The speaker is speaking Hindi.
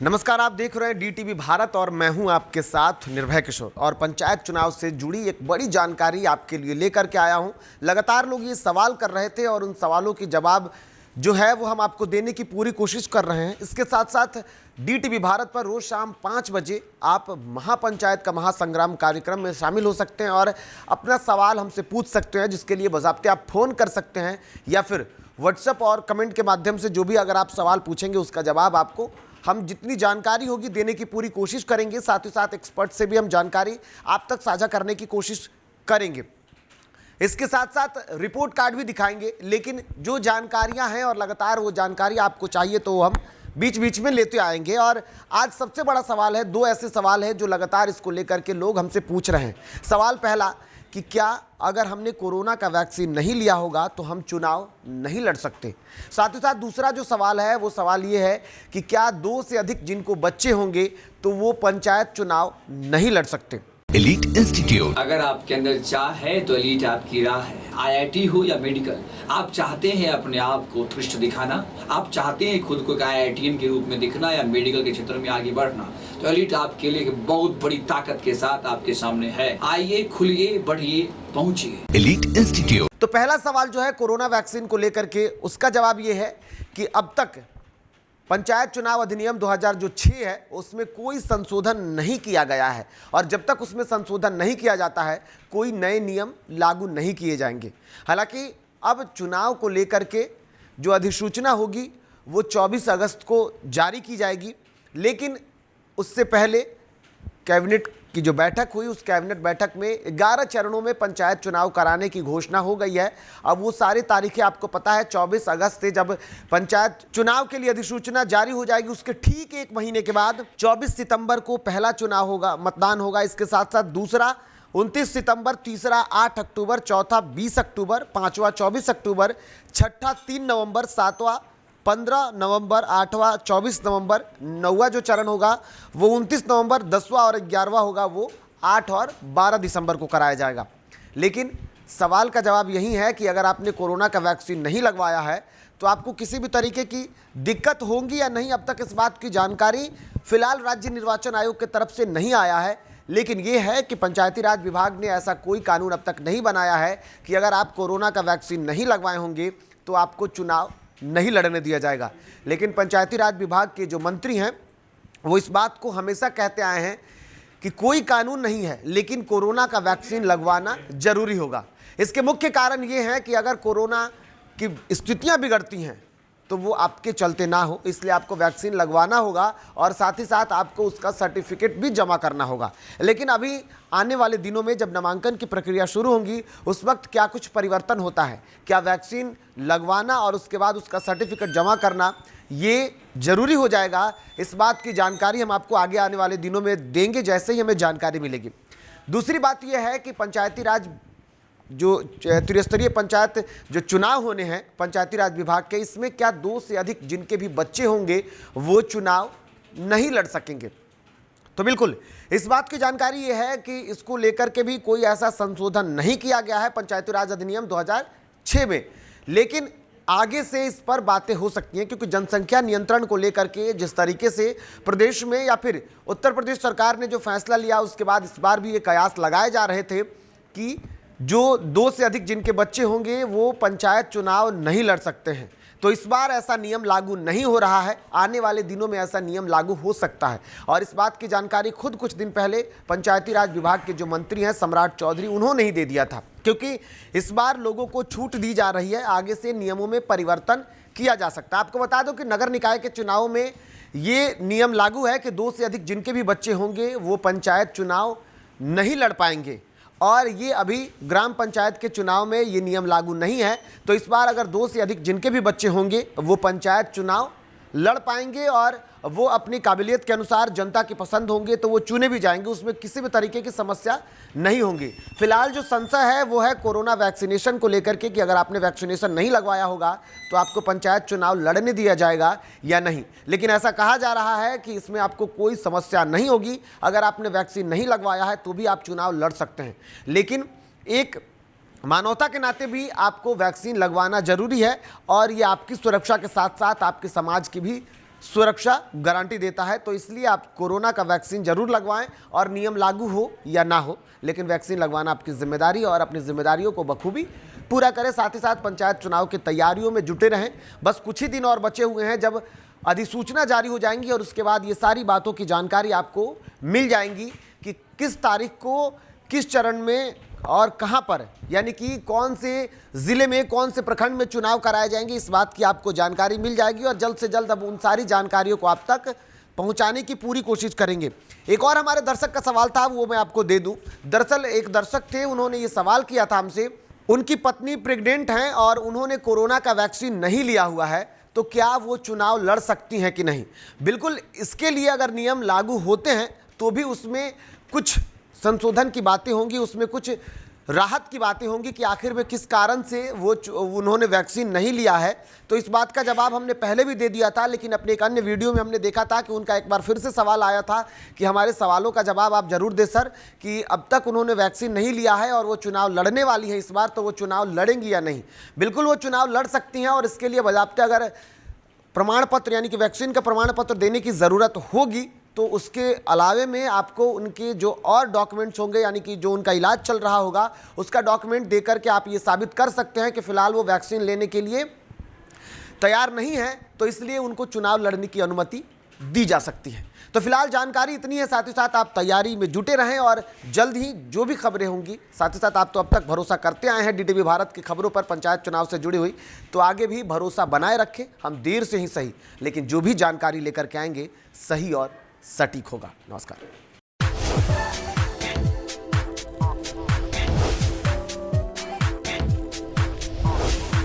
नमस्कार, आप देख रहे हैं डीटीवी भारत और मैं हूं आपके साथ निर्भय किशोर। और पंचायत चुनाव से जुड़ी एक बड़ी जानकारी आपके लिए लेकर के आया हूं। लगातार लोग ये सवाल कर रहे थे और उन सवालों के जवाब जो है वो हम आपको देने की पूरी कोशिश कर रहे हैं। इसके साथ साथ डीटीवी भारत पर रोज शाम 5 बजे आप महापंचायत का महासंग्राम कार्यक्रम में शामिल हो सकते हैं और अपना सवाल हमसे पूछ सकते हैं, जिसके लिए बज़ाब्ते आप फ़ोन कर सकते हैं या फिर व्हाट्सएप और कमेंट के माध्यम से जो भी अगर आप सवाल पूछेंगे उसका जवाब आपको हम जितनी जानकारी होगी देने की पूरी कोशिश करेंगे। साथ ही साथ एक्सपर्ट से भी हम जानकारी आप तक साझा करने की कोशिश करेंगे। इसके साथ साथ रिपोर्ट कार्ड भी दिखाएंगे, लेकिन जो जानकारियां हैं और लगातार वो जानकारी आपको चाहिए तो हम बीच बीच में लेते आएंगे। और आज सबसे बड़ा सवाल है, दो ऐसे सवाल हैं जो लगातार इसको लेकर के लोग हमसे पूछ रहे हैं। सवाल पहला कि क्या अगर हमने कोरोना का वैक्सीन नहीं लिया होगा तो हम चुनाव नहीं लड़ सकते। साथ ही साथ दूसरा जो सवाल है वो सवाल ये है कि क्या 2 से अधिक जिनको बच्चे होंगे तो वो पंचायत चुनाव नहीं लड़ सकते। एलीट इंस्टीट्यूट, अगर आपके अंदर चाह है तो एलीट आपकी राह है। आईआईटी हो या मेडिकल, आप चाहते हैं अपने आप को उत्कृष्ट दिखाना, आप चाहते हैं खुद को एक आईआईटीएन के रूप में दिखना या मेडिकल के क्षेत्र में आगे बढ़ना, तो एलीट आपके लिए एक बहुत बड़ी ताकत के साथ आपके सामने है। आइए, खुलिए, बढ़िए, पहुंचिए। Elite institute. तो पहला सवाल जो है कोरोना वैक्सीन को लेकर के, उसका जवाब ये है कि अब तक पंचायत चुनाव अधिनियम 2006 है उसमें कोई संशोधन नहीं किया गया है और जब तक उसमें संशोधन नहीं किया जाता है कोई नए नियम लागू नहीं किए जाएंगे। हालांकि अब चुनाव को लेकर के जो अधिसूचना होगी वो 24 अगस्त को जारी की जाएगी, लेकिन उससे पहले कैबिनेट की जो बैठक हुई उस कैबिनेट बैठक में 11 चरणों में पंचायत चुनाव कराने की घोषणा हो गई है। अब वो सारी तारीखें आपको पता है, 24 अगस्त से जब पंचायत चुनाव के लिए अधिसूचना जारी हो जाएगी उसके ठीक 1 महीने के बाद 24 सितंबर को पहला चुनाव होगा, मतदान होगा। इसके साथ साथ दूसरा 29 सितंबर, तीसरा 8 अक्टूबर, चौथा 20 अक्टूबर, पाँचवा 24 अक्टूबर, छठा 3 नवंबर, सातवां 15 नवंबर, 8वां 24 नवंबर, 9वां जो चरण होगा वो 29 नवंबर, 10वां और 11वां होगा वो 8 और 12 दिसंबर को कराया जाएगा। लेकिन सवाल का जवाब यही है कि अगर आपने कोरोना का वैक्सीन नहीं लगवाया है तो आपको किसी भी तरीके की दिक्कत होगी या नहीं, अब तक इस बात की जानकारी फिलहाल राज्य निर्वाचन आयोग की तरफ से नहीं आया है। लेकिन ये है कि पंचायती राज विभाग ने ऐसा कोई कानून अब तक नहीं बनाया है कि अगर आप कोरोना का वैक्सीन नहीं लगवाए होंगे तो आपको चुनाव नहीं लड़ने दिया जाएगा। लेकिन पंचायती राज विभाग के जो मंत्री हैं वो इस बात को हमेशा कहते आए हैं कि कोई कानून नहीं है लेकिन कोरोना का वैक्सीन लगवाना जरूरी होगा। इसके मुख्य कारण ये है कि अगर कोरोना की स्थितियां बिगड़ती हैं तो वो आपके चलते ना हो, इसलिए आपको वैक्सीन लगवाना होगा और साथ ही साथ आपको उसका सर्टिफिकेट भी जमा करना होगा। लेकिन अभी आने वाले दिनों में जब नामांकन की प्रक्रिया शुरू होगी उस वक्त क्या कुछ परिवर्तन होता है, क्या वैक्सीन लगवाना और उसके बाद उसका सर्टिफिकेट जमा करना ये ज़रूरी हो जाएगा, इस बात की जानकारी हम आपको आगे आने वाले दिनों में देंगे जैसे ही हमें जानकारी मिलेगी। दूसरी बात यह है कि पंचायती राज जो त्रिस्तरीय पंचायत जो चुनाव होने हैं पंचायती राज विभाग के, इसमें क्या 2 से अधिक जिनके भी बच्चे होंगे वो चुनाव नहीं लड़ सकेंगे। तो बिल्कुल इस बात की जानकारी ये है कि इसको लेकर के भी कोई ऐसा संशोधन नहीं किया गया है पंचायती राज अधिनियम 2006 में, लेकिन आगे से इस पर बातें हो सकती हैं क्योंकि जनसंख्या नियंत्रण को लेकर के जिस तरीके से प्रदेश में या फिर उत्तर प्रदेश सरकार ने जो फैसला लिया उसके बाद इस बार भी ये कयास लगाए जा रहे थे कि जो 2 से अधिक जिनके बच्चे होंगे वो पंचायत चुनाव नहीं लड़ सकते हैं। तो इस बार ऐसा नियम लागू नहीं हो रहा है, आने वाले दिनों में ऐसा नियम लागू हो सकता है। और इस बात की जानकारी खुद कुछ दिन पहले पंचायती राज विभाग के जो मंत्री हैं सम्राट चौधरी उन्होंने ही दे दिया था, क्योंकि इस बार लोगों को छूट दी जा रही है, आगे से नियमों में परिवर्तन किया जा सकता है। आपको बता दो कि नगर निकाय के चुनाव में ये नियम लागू है कि 2 से अधिक जिनके भी बच्चे होंगे वो पंचायत चुनाव नहीं लड़ पाएंगे और ये अभी ग्राम पंचायत के चुनाव में ये नियम लागू नहीं है। तो इस बार अगर 2 से अधिक जिनके भी बच्चे होंगे वो पंचायत चुनाव लड़ पाएंगे और वो अपनी काबिलियत के अनुसार जनता की पसंद होंगे तो वो चुने भी जाएंगे, उसमें किसी भी तरीके की समस्या नहीं होगी। फिलहाल जो संशय है वो है कोरोना वैक्सीनेशन को लेकर के कि अगर आपने वैक्सीनेशन नहीं लगवाया होगा तो आपको पंचायत चुनाव लड़ने दिया जाएगा या नहीं। लेकिन ऐसा कहा जा रहा है कि इसमें आपको कोई समस्या नहीं होगी, अगर आपने वैक्सीन नहीं लगवाया है तो भी आप चुनाव लड़ सकते हैं। लेकिन एक मानवता के नाते भी आपको वैक्सीन लगवाना जरूरी है और ये आपकी सुरक्षा के साथ साथ आपके समाज की भी सुरक्षा गारंटी देता है। तो इसलिए आप कोरोना का वैक्सीन जरूर लगवाएं और नियम लागू हो या ना हो, लेकिन वैक्सीन लगवाना आपकी जिम्मेदारी है और अपनी जिम्मेदारियों को बखूबी पूरा करें। साथ ही साथ पंचायत चुनाव की तैयारियों में जुटे रहें। बस कुछ ही दिन और बचे हुए हैं, जब अधिसूचना जारी हो जाएंगी और उसके बाद ये सारी बातों की जानकारी आपको मिल जाएंगी कि किस तारीख को किस चरण में और कहां पर, यानी कि कौन से ज़िले में कौन से प्रखंड में चुनाव कराए जाएंगे, इस बात की आपको जानकारी मिल जाएगी और जल्द से जल्द अब उन सारी जानकारियों को आप तक पहुंचाने की पूरी कोशिश करेंगे। एक और हमारे दर्शक का सवाल था, वो मैं आपको दे दूं। दरअसल एक दर्शक थे, उन्होंने ये सवाल किया था हमसे, उनकी पत्नी प्रेग्नेंट हैं और उन्होंने कोरोना का वैक्सीन नहीं लिया हुआ है, तो क्या वो चुनाव लड़ सकती हैं कि नहीं। बिल्कुल, इसके लिए अगर नियम लागू होते हैं तो भी उसमें कुछ संशोधन की बातें होंगी, उसमें कुछ राहत की बातें होंगी कि आखिर में किस कारण से उन्होंने वैक्सीन नहीं लिया है। तो इस बात का जवाब हमने पहले भी दे दिया था, लेकिन अपने एक अन्य वीडियो में हमने देखा था कि उनका एक बार फिर से सवाल आया था कि हमारे सवालों का जवाब आप जरूर दें सर, कि अब तक उन्होंने वैक्सीन नहीं लिया है और वो चुनाव लड़ने वाली है इस बार, तो वो चुनाव लड़ेंगी या नहीं। बिल्कुल वो चुनाव लड़ सकती हैं और इसके लिए बाज़ाब्ते अगर प्रमाण पत्र यानी कि वैक्सीन का प्रमाण पत्र देने की ज़रूरत होगी तो उसके अलावे में आपको उनके जो और डॉक्यूमेंट्स होंगे, यानी कि जो उनका इलाज चल रहा होगा उसका डॉक्यूमेंट देकर के आप ये साबित कर सकते हैं कि फ़िलहाल वो वैक्सीन लेने के लिए तैयार नहीं है, तो इसलिए उनको चुनाव लड़ने की अनुमति दी जा सकती है। तो फिलहाल जानकारी इतनी है। साथ ही साथ आप तैयारी में जुटे रहें और जल्द ही जो भी खबरें होंगी, साथ ही साथ आप तो अब तक भरोसा करते आए हैं डीटीवी भारत की खबरों पर पंचायत चुनाव से जुड़ी हुई, तो आगे भी भरोसा बनाए रखें। हम देर से ही सही, लेकिन जो भी जानकारी लेकर के आएंगे सही और सटीक होगा। नमस्कार।